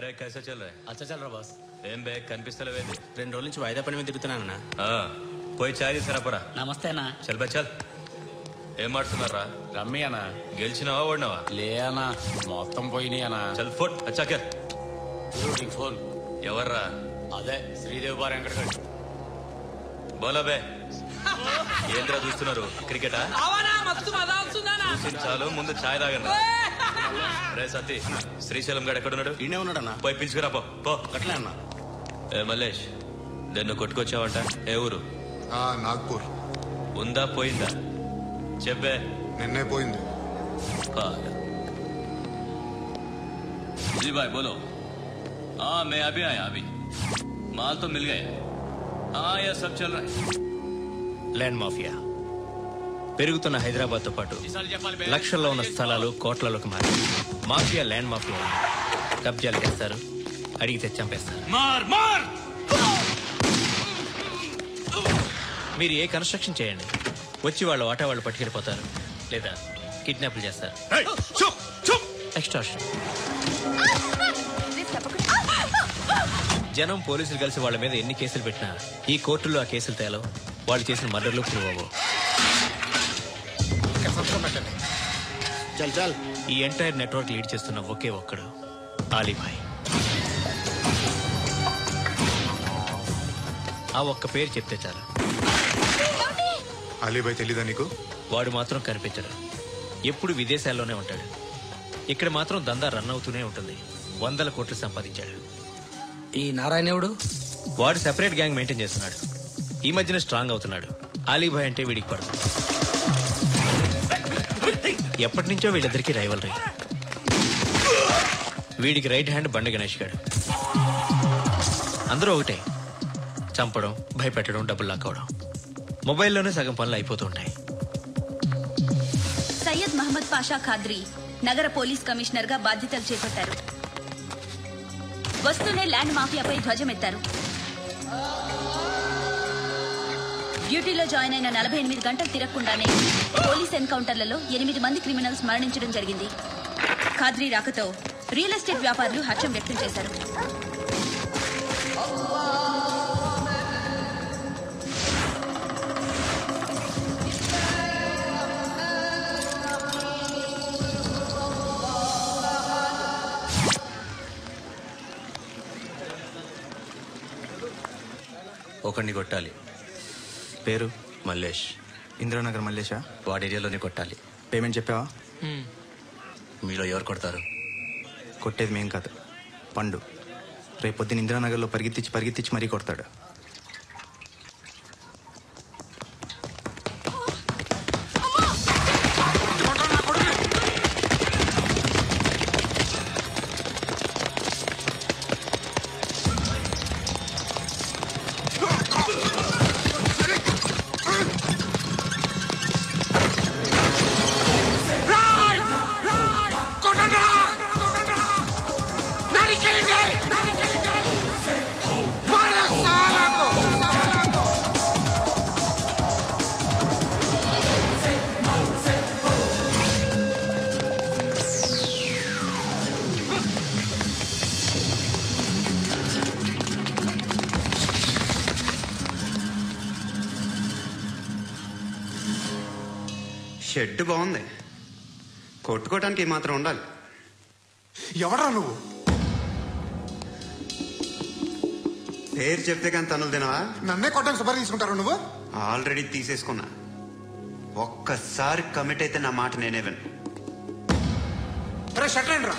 రే కైసా చల్ రా? అచ్చా చల్ రా బాస్. ఏం బే కనిపిస్తలేవేంది? 2 రోజుల నుంచి వాయిదా పని మీద తిరుగుతున్నానన్నా. పోయి చాయ్ తీసుకురాపరా. నమస్తే అన్నా. చల్ బే చల్. ఏం ఆడుతున్నారా? రమ్మి అన్నా. గెలిచినావా ఓడినావా? లే అన్నా, మొత్తం పోయినాయి అన్నా. చల్ ఫోట్ అచ్చా క్యా ఫోన్ ఎవర్రా? అదే శ్రీదేవి బార్ వెంకటగడ్. బోలా బే. ఏంద్రా చూస్తున్నారు? క్రికెటా? చాలు ముందు ఛాయ్ తాగండి. రే సతీ, శ్రీశైలం గడు ఎక్కడున్నాడు? ఈయనే ఉన్నాడన్నా. పోయి పిలుచుకురా పో. అట్లే అన్నా. ఏ మల్లేష్, దన్ను కొట్టుకొచ్చావంట? ఏ ఊరు? నాగ్పూర్. ఉందా పోయిందా చెప్పే. నిన్నే పోయింది. जी भाई बोलो. हाँ मैं अभी आया अभी. माल तो मिल गया. हाँ यह सब चल रहा है. ల్యాండ్ మాఫియా పెరుగుతున్న హైదరాబాద్తో పాటు లక్షల్లో ఉన్న స్థలాలు కోట్లలోకి మారి మాఫియా ల్యాండ్ మాఫియా కబ్జాలు చేస్తారు, అడిగితే చంపేస్తారు. మీరు ఏ కన్స్ట్రక్షన్ చేయండి, వచ్చి వాళ్ళ వాటా వాళ్ళు పట్టుకెళ్ళిపోతారు, లేదా కిడ్నాప్లు చేస్తారు. ఎక్స్టార్షన్. జనం పోలీసులు కలిసి వాళ్ళ మీద ఎన్ని కేసులు పెట్టినా ఈ కోర్టుల్లో ఆ కేసులు తేలవు. వాళ్ళు చేసిన మర్డర్లు ప్రూవ్ అవ్వవు. చల్ చల్. ఈ ఎంటైర్ నెట్వర్క్ లీడ్ చేస్తున్న ఒకే ఒక్కడు ఆలీభాయ్. ఆ ఒక్క పేరు చెప్తే చాలు. అలీభాయ్ తెలీదా నీకు? వాడు మాత్రం కనిపించడు, ఎప్పుడు విదేశాల్లోనే ఉంటాడు. ఇక్కడ మాత్రం దందా రన్ అవుతూనే ఉంటుంది. 100 కోట్లు సంపాదించాడు. ఈ నారాయణవుడు వాడు సెపరేట్ గ్యాంగ్ మెయింటైన్ చేస్తున్నాడు. ఈ మధ్యన స్ట్రాంగ్ అవుతున్నాడు. ఆలీభాయ్ అంటే వీడికి పడదు. ఎప్పటి నుంచో వీళ్ళిద్దరికి రైవల్రీ. వీడికి రైట్ హ్యాండ్ బండ గణేష్ గాడు. అందరూ ఒకటే, చంపడం, భయపెట్టడం, డబ్బులు లాక్కోవడం. మొబైల్లోనే సగం పనులు అయిపోతూ ఉంటాయి. సయ్యద్ మహమ్మద్ పాషా ఖాద్రీ నగర పోలీస్ కమిషనర్ గా బాధ్యతలు చేపట్టారు. వస్తూనే ల్యాండ్ మాఫియాపై ధ్వజమెత్తారు. డ్యూటీలో జాయిన్ అయిన 48 గంటలు తిరగకుండానే పోలీస్ ఎన్కౌంటర్లలో 8 మంది క్రిమినల్స్ మరణించడం జరిగింది. ఖాద్రీ రాకతో రియల్ ఎస్టేట్ వ్యాపారులు హర్షం వ్యక్తం చేశారు. ఒకరిని కొట్టాలి. పేరు మల్లేష్. ఇంద్రానగర్ మల్లేషా? వాడి ఏరియాలోనే కొట్టాలి. పేమెంట్ చెప్పావా? మీలో ఎవరు కొడతారు? కొట్టేది మేం కాదు, పండు. రేపొద్దున ఇంద్రానగర్లో పరిగెత్తించి మరీ కొడతాడు. షెడ్ బాగుంది, కొట్టుకోవటానికి మాత్రం ఉండాలి. ఎవరా నువ్వు? పేరు చెప్తే కానీ తనులు తినవా? నన్నే కొట్టడానికి సుపారీ తీసుకుంటారు నువ్వు? ఆల్రెడీ తీసేసుకున్నా. ఒక్కసారి కమిట్ అయితే నా మాట నేనే విను. షట్రండి రా.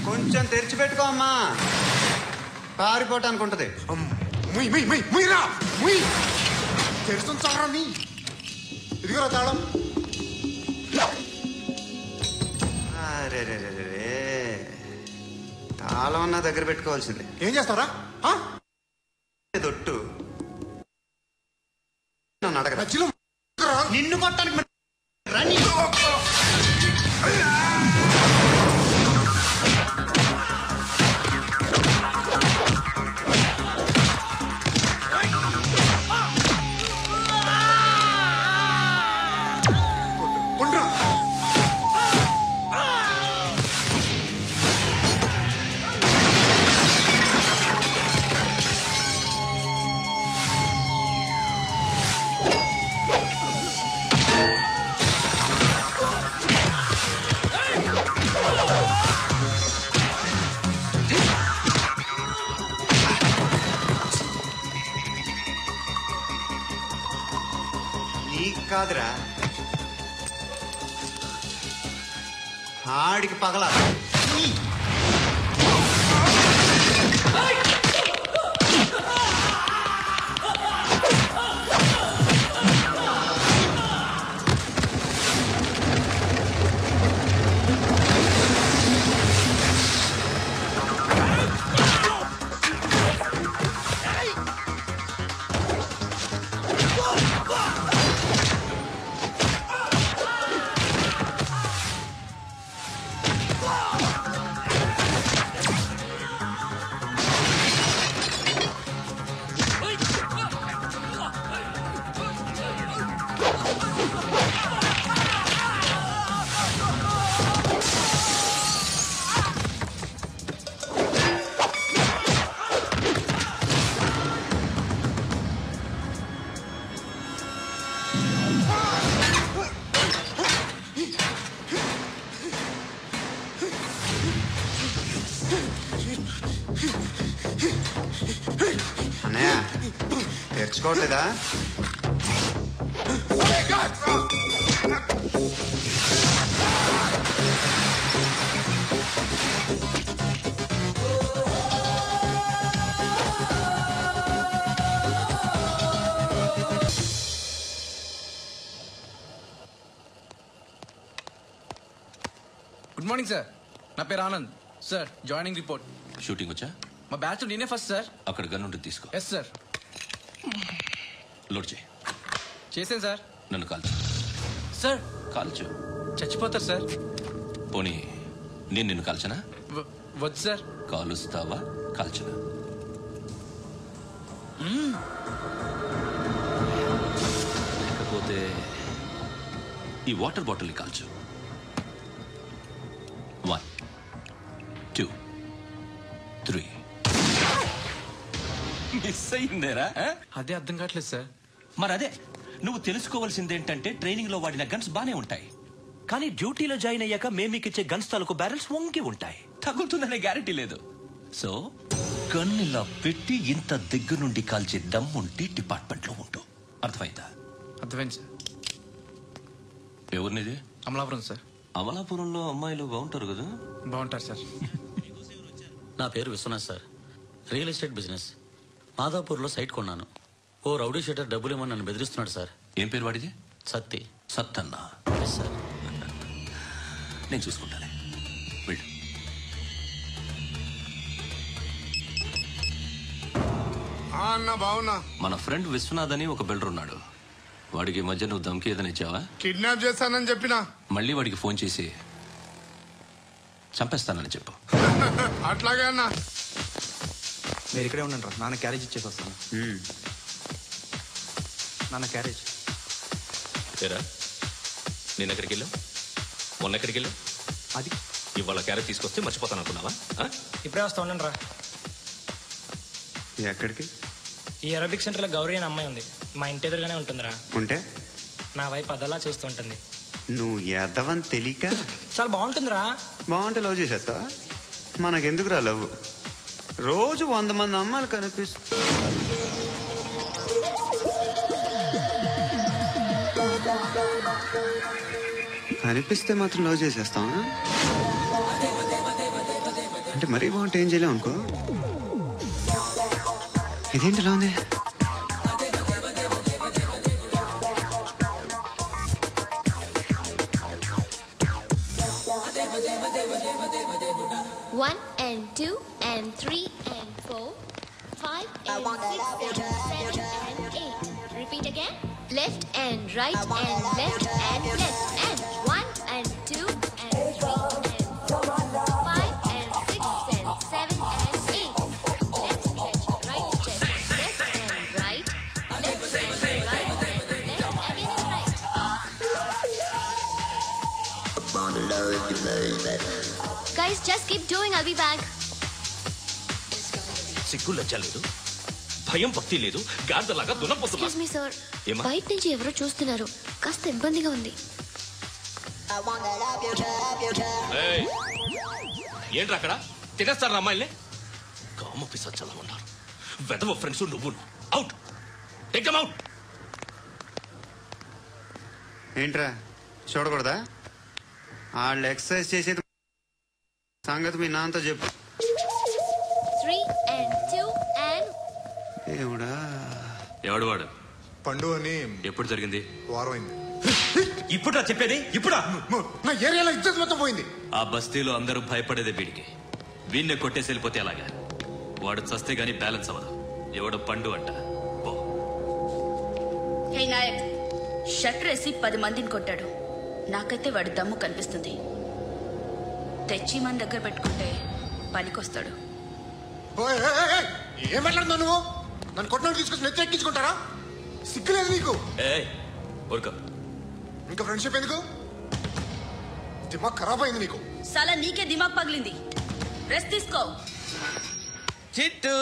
కొంచెం తెరిచిపెట్టుకో అమ్మా, పారిపోవటానికి ఉంటది. తెరుస్తుంచారా నీ? ఇదిగోరా తాళం. అరే తాళం నా దగ్గర పెట్టుకోవాల్సిందే. ఏం చేస్తారా? దొట్టు నన్ను అడగరా? నిన్ను కొట్టానికి నీకు కాదురా, ఆడికి పగల. అన్నయ్య తెచ్చుకోవట్లేదా? గుడ్ మార్నింగ్ సార్, నా పేరు Anand sir. Joining report. Shooting వచ్చా? మా బ్యాచ్ నేనే ఫస్ట్ సార్. అక్కడ గన్ ఉంటుంది, తీసుకో. Yes sir. లోడ్ చేయి. చేశాను సార్. నన్ను కాల్చు. సార్ కాల్చు. చచ్చిపోతారు సార్. పోనీ నేను నిన్ను కాల్చనా? వద్దు సార్. కాలుస్తావా కాల్చనా? లేకపోతే ఈ వాటర్ బాటిల్ని కాల్చు. 1 2 3. మిస్ అయిందేరా? అదే అర్థం కావట్లేదు సార్. మరి అదే నువ్వు తెలుసుకోవాల్సిందేంటంటే ట్రైనింగ్ లో వాడిన గన్స్ బానే ఉంటాయి, కానీ డ్యూటీలో జాయిన్ అయ్యాక మేము మీకు ఇచ్చే గన్స్ తాలూకు బ్యారెల్స్ వంగి ఉంటాయి. తగులుతుందనే గ్యారెంటీ లేదు. సో గన్ ఇలా పెట్టి ఇంత దగ్గర నుండి కాల్చే దమ్ముంటి డిపార్ట్మెంట్ లో ఉంటూ. అర్థమైందా? అర్థమైంది సార్. ఎవరినిది? అమలాపురం సార్. అమలాపురంలో అమ్మాయిలు బాగుంటారు కదా? బాగుంటారు సార్. నా పేరు Vishwanath sir. Real estate business. మాదాపూర్లో సైట్ కొన్నాను. ఓ రౌడీ షీటర్ డబ్బులు ఇవ్వమని నన్ను బెదిరిస్తున్నాడు సార్. ఏం పేరు వాడిది? సత్తి. సత్తన్నా? Yes sir. నేను చూసుకుంటానే, వెళ్ళు. అన్న బావున్నా. మన ఫ్రెండ్ విశ్వనాథ్ అని ఒక బిల్డర్ ఉన్నాడు. వాడికి ఈ మధ్య నువ్వు దమ్కి ఏదైనా ఇచ్చావా? కిడ్నాప్ చేస్తానని చెప్పినా. మళ్ళీ వాడికి ఫోన్ చేసి చంపేస్తానని చెప్పు. అట్లాగే అన్న. మీరు ఇక్కడే ఉండండి రా, నాన్న క్యారేజ్ ఇచ్చేసి వస్తాను. నాన్న క్యారేజ్. ఏరా, నేను ఎక్కడికి వెళ్ళావు? మొన్న ఎక్కడికి వెళ్ళావు? అది ఇవాళ క్యారెట్ తీసుకొస్తే మర్చిపోతాను అనుకున్నావా? ఇప్పుడే వస్తా ఉండండి రా. ఎక్కడికి? ఈ అరబిక్ సెంటర్లో గౌరీ అనే అమ్మాయి ఉంది. మా ఇంటి ఎదురుగానే ఉంటుందిరా. ఉంటే నా వైపు అదలా చూస్తూ ఉంటుంది. నువ్వు ఎదవని తెలియక చాలా బాగుంటుందిరా. బాగుంటే లవ్ చేసేస్తా. మనకెందుకురా లవ్? రోజు 100 మంది అమ్మాయిలు కనిపిస్తే మాత్రం లవ్ చేసేస్తాం. అంటే మరీ బాగుంటే ఏం చేయలేం అనుకో. ఇదేంటి ఇలా ఉంది? One and 2 and 3 and 4, 5 and 6 and 7 and 8. Repeat again. Left and right and left and left and 1 and 2 and 3 and 4, 5 and 6 and 7 and 8. Left stretch, right stretch, left and right, left and right and left again and right. Guys, just keep doing. I'll be back. సిగ్గు లజ్జ లేదు, భయం భక్తి లేదు, గాడిదలాగా దున్నపోతున్నా. Excuse me, sir. ఏమా? బయట నుంచి ఎవరో చూస్తున్నారు. కాస్త ఇబ్బందిగా ఉంది. ఏయ్, ఏంట్రా అక్కడ? తినేస్తారా అమ్మాయిల్ని? కామ పిశాచాలా ఉన్నారు. వెదవ ఫ్రెండ్స్ నువ్వు. Out, take them out. ఏంట్రా చూడకూడదా? వాళ్ళు ఎక్సర్సైజ్ చేసేది సంగతి మీ నాన్నతో చెప్పు. 3 and 2 and ఏమిడా ఎవడు వాడు? పండు అని ఎప్పుడు జరిగింది? వారం అయింది. ఇప్పుడా చెప్పేది? ఇప్పుడా? నా ఏరియాలో ఇజ్జత్ మొత్తం పోయింది. ఆ బస్తీలో అందరూ భయపడేదే వీడికి. వీణ్ణి కొట్టేసి వెళ్ళిపోతే అలాగా. వాడు చస్తే గానీ బ్యాలెన్స్ అవ్వదు. ఎవడో పండు అంట. హే నాయక్, షట్టర్ వేసి 10 మందిని కొట్టాడు. నాకైతే వాడి దమ్ము కనిపిస్తుంది. తెచ్చి మన దగ్గర పెట్టుకుంటే పనికొస్తాడు. ఓయ్, ఏయ్, ఏయ్, ఏయ్, ఏం మాట్లాడుతున్నావు నువ్వు? నన్ను కొట్టడానికి తీసుకొచ్చి నెత్తి ఎక్కించుకుంటారా? సిగ్గులేదు నీకు? ఊరుకో. ఇంకా ఫ్రెండ్షిప్ ఎందుకు? దిమాగ్ ఖరాబ్ అయింది నీకు. సాలా నీకే దిమాగ్ పగిలింది. రెస్ట్ తీసుకో. చిట్టు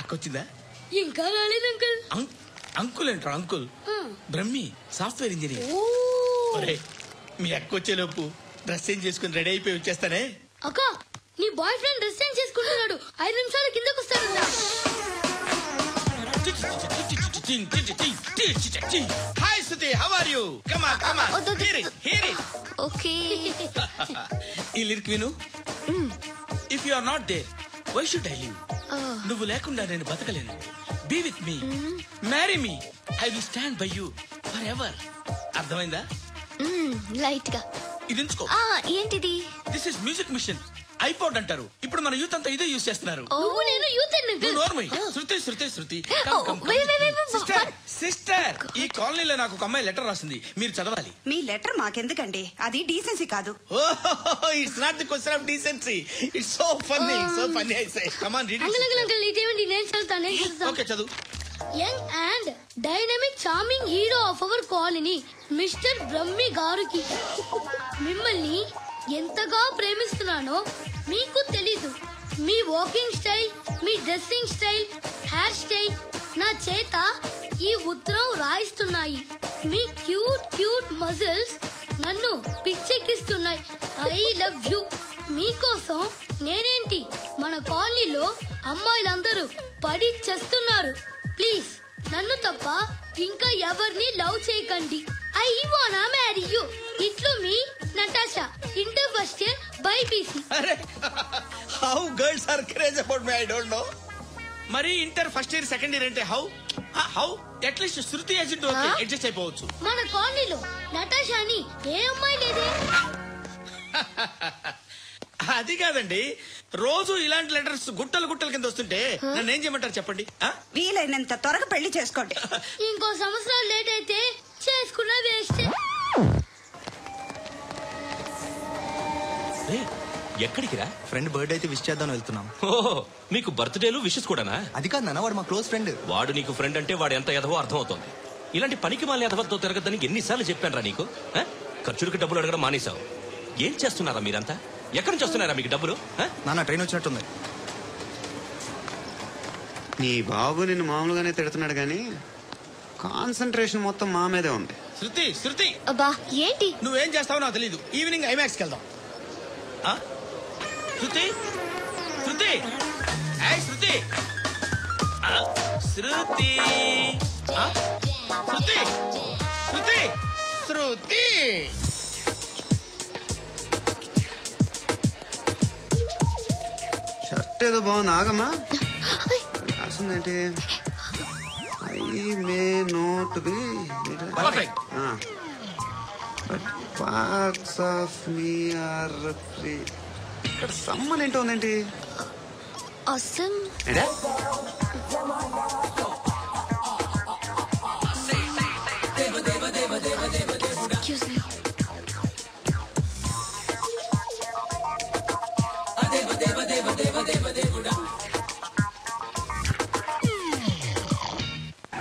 అక్కొచ్చిందా? ఇంకా రాలేదు అంకుల్. అంకుల్ ఏంట్రా? Uncle Brahmi software engineer. మీ అక్క వచ్చేలోపు డ్రెస్ చేంజ్ చేసుకుని రెడీ అయిపోయి వచ్చేస్తానే. అక్క, నీ బాయ్ ఫ్రెండ్ డ్రెస్ చేంజ్ చేసుకుంటున్నాడు. 5 నిమిషాల కిందకు వస్తాడంట. Hi Suthi, how are you? Come on come on, hear it. Okay. ఈ లిరిక్ విను. If you are not there, why should I live? నువ్వు లేకుండా నేను బతకలేను. Be with me, marry me, I will stand by you forever. అర్థమైందా? Light గా ఇది ఉంచుకో. ఏంటిది? This is music machine. IPod అంటారు. ఇప్పుడు మన యూత్ అంతా ఇదే యూజ్ చేస్తున్నారు. నేను youth Shruti Shruti Shruti. Sister, sister, ఈ కాలనీలో నాకు ఒక అమ్మాయి లెటర్ రాసింది, మీరు చదవాలి. మీ లెటర్ మాకెందుకండి? అది డీసెన్సీ కాదు. It's not the question of decency. It's so funny, so funny. I say come on read. Uncle ఇదేంటి? నేను చదువుతాను. ఓకే, చదువు. Young and dynamic charming hero of our colony mister Brahmi గారికి మిమ్మల్ని ఎంతగా ప్రేమిస్తున్నానో మీకు తెలీదు. మీ వాకింగ్ స్టైల్, మీ డ్రెస్సింగ్ స్టైల్, హెయిర్ స్టైల్ నా చేత ఈ ఉత్తరం రాయిస్తున్నాయి. మీ క్యూట్ క్యూట్ మజిల్స్ నన్ను పిచ్చెక్కిస్తున్నాయి. I love you. మీకోసం నేనేంటి, మన కాలనీలో అమ్మాయిలందరూ పడి చేస్తున్నారు. ప్లీజ్ నన్ను తప్ప ఇంకా ఎవరిని లవ్ చేయకండి. ఐ వానా మ్యారీ యూ. ఇట్లు మీ Natasha, inter first year BiPC. How girls are craze about me, I don't know. మరి inter first year second year అంటే how how at least Shruti agent okay adjust అయిపోవచ్చు. మన కాలనీలో నటాషా అని ఏ అమ్మాయి లేదే. అది కాదండి, రోజు ఇలాంటి లెటర్స్ గుట్టలు గుట్టల కింద వస్తుంటే నన్ను ఏం చేయమంటారు చెప్పండి? వీలైనంత త్వరగా పెళ్లి చేసుకోండి. ఇంకో సంవత్సరాలు లేట్ అయితే చేసుకున్నా వేస్ట్. ఎక్కడికి రా? ఫ్రెండ్ బర్త్డే అయితే విష్ చేద్దాం వెళ్తున్నాం. ఓహో, మీకు బర్త్డేలు విషెస్ కూడానా? అది కాదు నాన్న, వాడు మా క్లోజ్ ఫ్రెండ్. వాడు నీకు ఫ్రెండ్ అంటే వాడు ఎంత ఎదవో అర్థమవుతోంది. ఇలాంటి పనికి మాలిన ఎదవతో తిరగద్దని ఎన్నిసార్లు చెప్పానురా నీకు? ఖర్చులకి డబ్బులు అడగడం మానేశావు. ఏం చేస్తున్నారా మీరంతా? ఎక్కడి నుంచి వస్తున్నారా మీకు డబ్బులు? నాన్న ట్రైన్ వచ్చినట్టుంది. నీ బాబు నిన్ను మామూలుగానే తిడుతున్నాడు కానీ కాన్సన్ట్రేషన్ మొత్తం మా మీదే ఉంది. శృతి శృతి, అబ్బా ఏంటి? నువ్వేం చేస్తావో నాకు తెలీదు. ఈవినింగ్ ఐమాక్స్ కి వెళ్దాం. శృతి శృతి, శృతి శృతి శృతి శృతి శృతి. షర్ట్ ఏదో బాగుంది, ఆగమ్మా. రాసిందేంటి? I may not be but parts of me are free. ఇక్కడ సమ్మన్ ఏంటో ఉందేంటి? అసలు